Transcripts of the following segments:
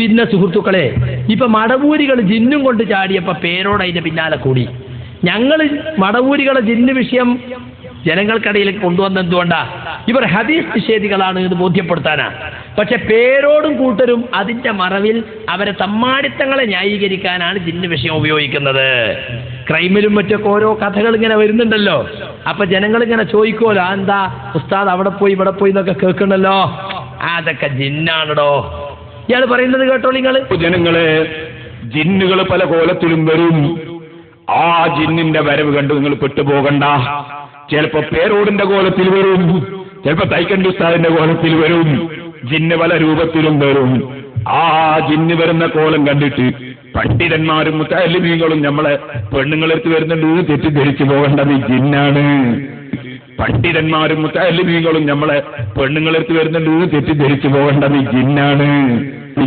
പിന്നെ സുഹൃത്തുക്കളെ, ഇപ്പൊ മടവൂരികൾ ജിന്നും കൊണ്ട് ചാടിയപ്പോ പേരോട് അതിന്റെ പിന്നാലെ കൂടി. ഞങ്ങൾ മടവൂരികളെ ജിന്ന് വിഷയം ജനങ്ങൾക്കിടയിലേക്ക് കൊണ്ടുവന്നെന്തുകൊണ്ടാ? ഇവർ ഹദീസ് നിഷേധികളാണ് എന്ന് ബോധ്യപ്പെടുത്താനാ. പക്ഷെ പേരോടും കൂട്ടരും അതിന്റെ മറവിൽ അവരെ തമ്മാടിത്തങ്ങളെ ന്യായീകരിക്കാനാണ് ജിന്ന് വിഷയം ഉപയോഗിക്കുന്നത്. ക്രൈമിലും മറ്റൊക്കെ ഓരോ കഥകൾ ഇങ്ങനെ വരുന്നുണ്ടല്ലോ. അപ്പൊ ജനങ്ങൾ ഇങ്ങനെ ചോദിക്കുമല്ലോ, എന്താ ഉസ്താദ് അവിടെ പോയി ഇവിടെ പോയി എന്നൊക്കെ കേൾക്കണല്ലോ, അതൊക്കെ ജിന്നാണോ? ഇയാൾ പറയുന്നത് കേട്ടോ നിങ്ങൾ. ജനങ്ങളെ, ജിന്നുകൾ പല കോലത്തിലും വരും. ആ ജിന്നിന്റെ വരവ് കണ്ട് നിങ്ങൾ പെട്ടുപോകണ്ട. ചിലപ്പോ പേരോടിന്റെ കോലത്തിൽ വരും, ചിലപ്പോ തൈക്കണ്ടി ഉസ്താദിന്റെ കോലത്തിൽ വരും. ജിന്ന് പല രൂപത്തിലും വരും. ആ ജിന്ന് വരുന്ന കോലം കണ്ടിട്ട് പണ്ഡിതന്മാരും മുത്തഅല്ലിമീങ്ങളും നമ്മളെ പെണ്ണുങ്ങളെടുത്ത് വരുന്നുണ്ട് തെറ്റിദ്ധരിച്ചു പോകേണ്ടത് ജിന്നാണ്. പണ്ഡിതന്മാരും മുത്തഅല്ലിമീങ്ങളും നമ്മളെ പെണ്ണുങ്ങളെടുത്ത് വരുന്നുണ്ട് തെറ്റിദ്ധരിച്ചു പോകേണ്ടത്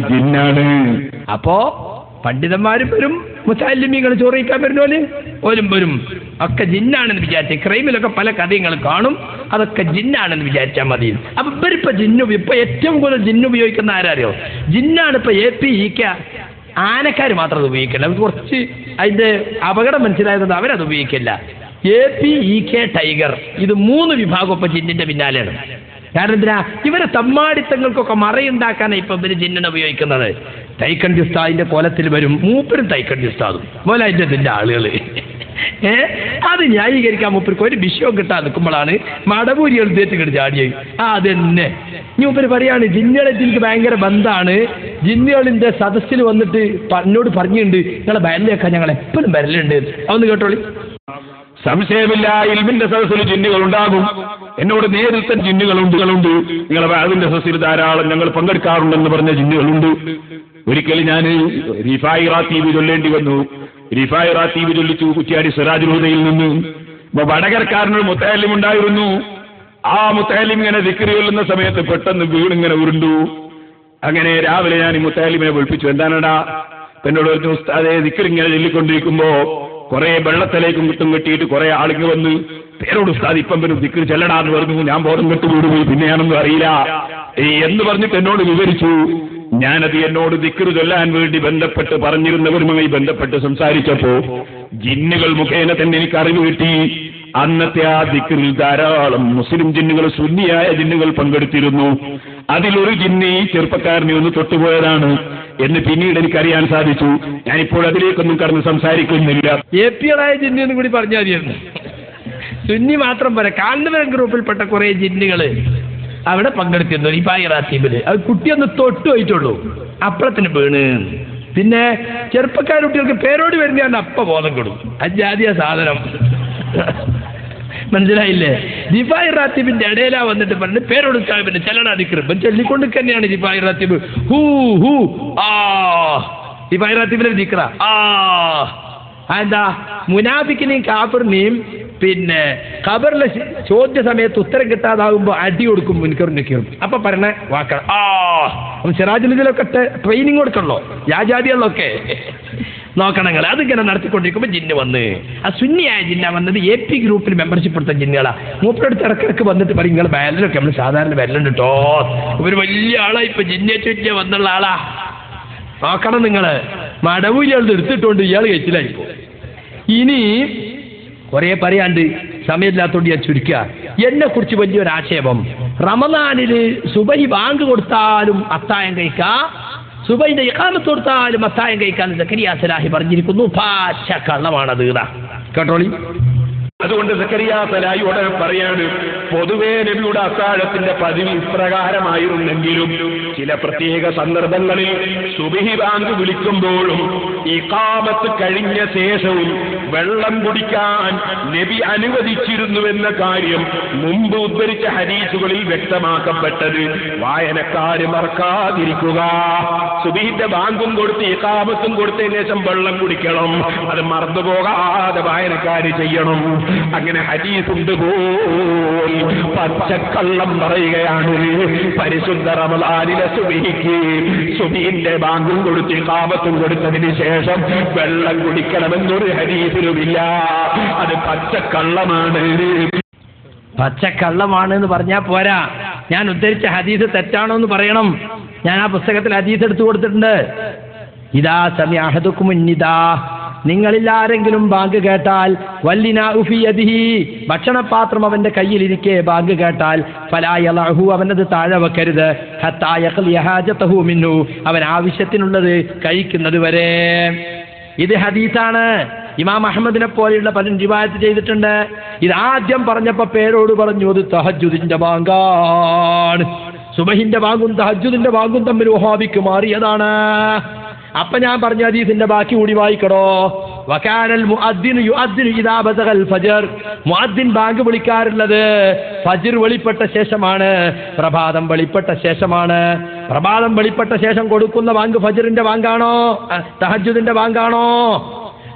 ജിന്നാണ്. അപ്പോ പണ്ഡിതന്മാരും വരും, മുത്തഅല്ലിമീങ്ങൾ ചോറിയിക്കാൻ വരുന്നോല് വരും. ഒക്കെ ജിന്നാണെന്ന് വിചാരിച്ച ക്രൈമിലൊക്കെ പല കഥകൾ കാണും, അതൊക്കെ ജിന്നാണെന്ന് വിചാരിച്ചാൽ മതി. അപ്പൊ ഇവരിപ്പോ ഇപ്പൊ ഏറ്റവും കൂടുതൽ ജിന്ന് ഉപയോഗിക്കുന്ന ആരാറിയോ? ജിന്നാണ് ഇപ്പൊ AP EK ആനക്കാർ മാത്രം അത് ഉപയോഗിക്കില്ല. കുറച്ച് അതിന്റെ അപകടം മനസ്സിലായതുകൊണ്ട് അവരത് ഉപയോഗിക്കില്ല. AP EK ടൈഗർ, ഇത് 3 വിഭാഗം ഇപ്പൊ ജിന്നിന്റെ പിന്നാലെയാണ്. കാരണം എന്തിനാ? ഇവരെ തമ്മാടിത്തങ്ങൾക്കൊക്കെ മറയുണ്ടാക്കാനാണ് ഇപ്പൊ ഇവര് ജിന്നിനെ ഉപയോഗിക്കുന്നത്. തൈക്കണ്ടി ഉസ്താദിന്റെ കോലത്തിൽ വരും, മൂപ്പരും തൈക്കണ്ടി ഉസ്താദും മോലായിന്റെ ആളുകള്. അത് ന്യായീകരിക്കാൻ മൂപ്പർക്ക് ഒരു വിഷയവും കിട്ടാൻ നിൽക്കുമ്പോഴാണ് മടവൂരികൾ തേറ്റുകിട്ട് ചാടിയത്. അതെന്നെ മൂപ്പര് പറയാണ്, ജിന്നുകളായിട്ട് എനിക്ക് ഭയങ്കര ബന്ധമാണ്. ജിന്നുകളിന്റെ സദസ്സിൽ വന്നിട്ട് എന്നോട് പറഞ്ഞിട്ടുണ്ട് നിങ്ങളെ ബയലിലേക്കാൻ ഞങ്ങൾ എപ്പോഴും വരലുണ്ട്. അതൊന്ന് കേട്ടോളി. സംശയമില്ല, ഇൽമിന്റെ സദസ്സിൽ ജിന്നുകൾ ഉണ്ടാകും. എന്നോട് നേരിട്ട് ജിന്നുകളുണ്ട്. നിങ്ങളെ അതിന്റെ സദസ്സിൽ ധാരാളം ഞങ്ങൾ പങ്കെടുക്കാറുണ്ടെന്ന് പറഞ്ഞ ജിന്നുകളുണ്ട്. ഒരിക്കൽ ഞാൻ റിഫായി റാത്തീബ് ചൊല്ലേണ്ടി വന്നു. റിഫായി റാത്തീബ് ചൊല്ലിച്ചു കുറ്റ്യാടി സിറാജുൽ ഹുദയിൽ നിന്ന്. വടകരക്കാരനൊരു മുത്തഅല്ലിം ഉണ്ടായിരുന്നു. ആ മുത്തഅല്ലിം ഇങ്ങനെ ദിക്ർ ചൊല്ലുന്ന സമയത്ത് പെട്ടെന്ന് വീണിങ്ങനെ ഉരുണ്ടു. അങ്ങനെ രാവിലെ ഞാൻ ഈ മുത്തഅല്ലിമിനെ വിളിപ്പിച്ചു. എന്താണടാ? എന്നോട് പറഞ്ഞു, ഉസ്താദേ ദിക്ർ ഇങ്ങനെ ചൊല്ലിക്കൊണ്ടിരിക്കുമ്പോ കുറെ വെള്ളത്തിലേക്കും കിട്ടും കെട്ടിയിട്ട് കുറെ ആളുകൾ വന്ന് പേരോട് ഉസ്താദ് ഇപ്പം വരും ദിക്ർ ചെല്ലടാന്ന് പറഞ്ഞു. ഞാൻ ബോധം കെട്ട് വീടുപോയി, പിന്നെ ഞാനൊന്നും അറിയില്ല എന്ന് പറഞ്ഞിട്ട് എന്നോട് വിവരിച്ചു. ഞാനത് എന്നോട് ദിക്ർ ചൊല്ലാൻ വേണ്ടി ബന്ധപ്പെട്ട് പറഞ്ഞിരുന്നവരുമായി ബന്ധപ്പെട്ട് സംസാരിച്ചപ്പോ ജിന്നുകൾ മുഖേന തന്നെ എനിക്ക് അറിവ് കിട്ടി. അന്നത്തെ ആ ദിക്റിൽ ധാരാളം മുസ്ലിം ജിന്നുകൾ, സുന്നിയായ ജിന്നുകൾ പങ്കെടുത്തിരുന്നു. അതിലൊരു ജിന്ന് ഈ ചെറുപ്പക്കാരനെ ഒന്ന് തൊട്ടുപോയതാണ് എന്ന് പിന്നീട് എനിക്കറിയാൻ സാധിച്ചു. ഞാനിപ്പോൾ അതിലേക്കൊന്നും കടന്ന് സംസാരിക്കുന്നില്ല. APകളായ ജിന്നു കൂടി പറഞ്ഞാൽ മതിയായിരുന്നു. സുന്നി മാത്രം പോരാ, കാന്തപുരം ഗ്രൂപ്പിൽപ്പെട്ട കുറെ ജിന്നുകള് അവിടെ പങ്കെടുത്തിരുന്നു ഈ പായിറാത്തീബില്. അത് കുട്ടിയൊന്ന് തൊട്ടു പോയിട്ടുള്ളൂ, അപ്പുറത്തിന് വീണ്. പിന്നെ ചെറുപ്പക്കാർ കുട്ടികൾക്ക് പേരോട് വരുന്നതാണ് അപ്പ ബോധം കൊടുക്കും. അജാതിയ സാധനം മനസ്സിലായില്ലേ? ദിഫായി റാത്തീബിന്റെ ഇടയിലാ വന്നിട്ട് പറഞ്ഞു പേരോട് സാഹിബിന്റെ ചെല്ലണ അതിക്രമം ചൊല്ലിക്കൊണ്ട് തന്നെയാണ് ദിഫായി റാത്തീബ്. ഹൂ ഹൂ ആ ദിഫായി റാത്തീബിലെ ദിക്ര എന്താ? മുനാഫിക്കിനെയും കാഫിറിനെയും പിന്നെ ഖബറിലെ ചോദ്യ സമയത്ത് ഉത്തരം കിട്ടാതാകുമ്പോ അടി കൊടുക്കും മുൻകറിനും. അപ്പൊ പറഞ്ഞ വാക്കണം സിറാജുലിലൊക്കെ ട്രെയിനിങ് കൊടുക്കണല്ലോ, യാജാദികളിലൊക്കെ നോക്കണങ്ങൾ. അതിങ്ങനെ നടത്തിക്കൊണ്ടിരിക്കുമ്പോൾ ജിന്ന് വന്ന് ആ സുന്നിയായ ജിന്ന വന്നത് AP ഗ്രൂപ്പിൽ മെമ്പർഷിപ്പ് എടുത്ത ജിന്നുകളാ. മൂപ്പരെടുത്ത് ഇടക്കിടക്ക് വന്നിട്ട് പറയും നിങ്ങൾ ബാലനൊക്കെ നമ്മൾ സാധാരണ വരലുണ്ട് കേട്ടോ, ഇവര് വലിയ ആളാ, ഇപ്പൊ ജിന്നേറ്റ് വന്നുള്ള ആളാ, നോക്കണം നിങ്ങള്. മടവൂരി ആൾ എടുത്തിട്ടുണ്ട്, ഇയാൾ കഴിച്ചില്ലായിപ്പോ. ഇനി കുറെ പറയാണ്ട്, സമയമില്ലാത്തോണ്ട് ഞാൻ ചുരുക്കുക. എന്നെ കുറിച്ച് വലിയൊരു ആക്ഷേപം, റമദാനില് സുബഹി ബാങ്ക് കൊടുത്താലും അത്തായം കഴിക്കാം, സുബൈന്റെ ഇഖാമത്ത് കൊടുത്താലും അത്തായം കഴിക്കാന്ന് സക്കരിയ സലാഹി പറഞ്ഞിരിക്കുന്നു. പാച്ച കള്ളമാണത്. കേട്ടോളി. അതുകൊണ്ട് സക്കരിയ സലാഹിയോട് പറയാണ്, പൊതുവേ നബിയുടെ അത്താഴത്തിന്റെ പതിവ് ഇപ്രകാരമായിരുന്നെങ്കിലും ചില പ്രത്യേക സന്ദർഭങ്ങളിൽ സുബഹി ബാങ്ക് വിളിക്കുമ്പോഴും ഇഖാമത്ത് കഴിഞ്ഞ ശേഷവും വെള്ളം കുടിക്കാൻ നബി അനുവദിച്ചിരുന്നുവെന്ന കാര്യം മുമ്പ് ഉദ്ധരിച്ച ഹദീസുകളിൽ വ്യക്തമാക്കപ്പെട്ടത് വായനക്കാര് മറക്കാതിരിക്കുക. സുബഹിന്റെ ബാങ്കും കൊടുത്ത് ഇഖാമത്തും കൊടുത്തതിന് ശേഷം വെള്ളം കുടിക്കണം, അത് മറന്നുപോകാതെ വായനക്കാര് ചെയ്യണം. അങ്ങനെ ഹദീസുണ്ട് പോൽ പച്ചക്കള്ളം പറയുകയാണ്. പരിശുദ്ധ റമളാനിലെ സുബഹിക്ക് സുബഹിന്റെ ബാങ്കും കൊടുത്ത് ഇഖാമത്തും കൊടുത്തതിന് ശേഷം വെള്ളം കുടിക്കണമെന്നൊരു ഹദീസിലുമില്ല. അത് പച്ചക്കള്ളമാണ്. പച്ചക്കള്ളമാണ് എന്ന് പറഞ്ഞാൽ പോരാ, ഞാൻ ഉദ്ധരിച്ച ഹദീസ് തെറ്റാണോ എന്ന് പറയണം. ഞാൻ ആ പുസ്തകത്തിൽ ഹദീസ് എടുത്തു കൊടുത്തിട്ടുണ്ട്. ഇദാ സമിഅ അഹദുകും നിദാ, നിങ്ങളിൽ ആരെങ്കിലും ബാങ്ക് കേട്ടാൽ, വല്ലിനാഉ ഫീ യദിഹി, ഭക്ഷണപാത്രം അവന്റെ കയ്യിലിരിക്കെ ബാങ്ക് കേട്ടാൽ, ഫലാ യളഹു, അവനത് താഴെ വെക്കരുത്, ഹത്താ യഖ്ലിയ ഹാജതഹു മിൻഹു, അവൻ ആവശ്യത്തിനുള്ളത് കഴിക്കുന്നത് വരെ. ഇത് ഹദീസാണ്. ഇമാം അഹമ്മദിനെ പോലെയുള്ള പലരും റിവായത്ത് ചെയ്തിട്ടുണ്ട്. ഇത് ആദ്യം പറഞ്ഞപ്പോ പേരോട് പറഞ്ഞു അത് തഹജ്ജുദിന്റെ ബാങ്കാണ്. സുബഹിന്റെ ബാങ്കും തഹജ്ജുദിന്റെ ബാങ്കും തമ്മിൽ വഹാബിക്ക് മാറിയതാണ്. അപ്പൊ ഞാൻ പറഞ്ഞ ഹദീസിന്റെ ബാക്കി കൂടി വായിക്കടോ. വകാനൽ മുഅദ്ദിനു യുഅദ്ദിനു ഇദാ ബസഗൽ ഫജ്ർ, മുഅദ്ദിൻ ബാങ്ക് വിളിക്കാറുള്ളത് ഫജ്ർ വെളിപ്പെട്ട ശേഷമാണ്, പ്രഭാതം വെളിപ്പെട്ട ശേഷമാണ്. പ്രഭാതം വെളിപ്പെട്ട ശേഷം കൊടുക്കുന്ന ബാങ്ക് ഫജ്റിന്റെ ബാങ്കാണോ തഹജ്ജുദിന്റെ ബാങ്കാണോ?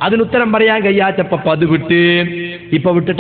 അതിനുത്തരം പറയാൻ കഴിയാത്തപ്പോ അത് വിട്ട് ഇപ്പൊ വിട്ടിട്ട്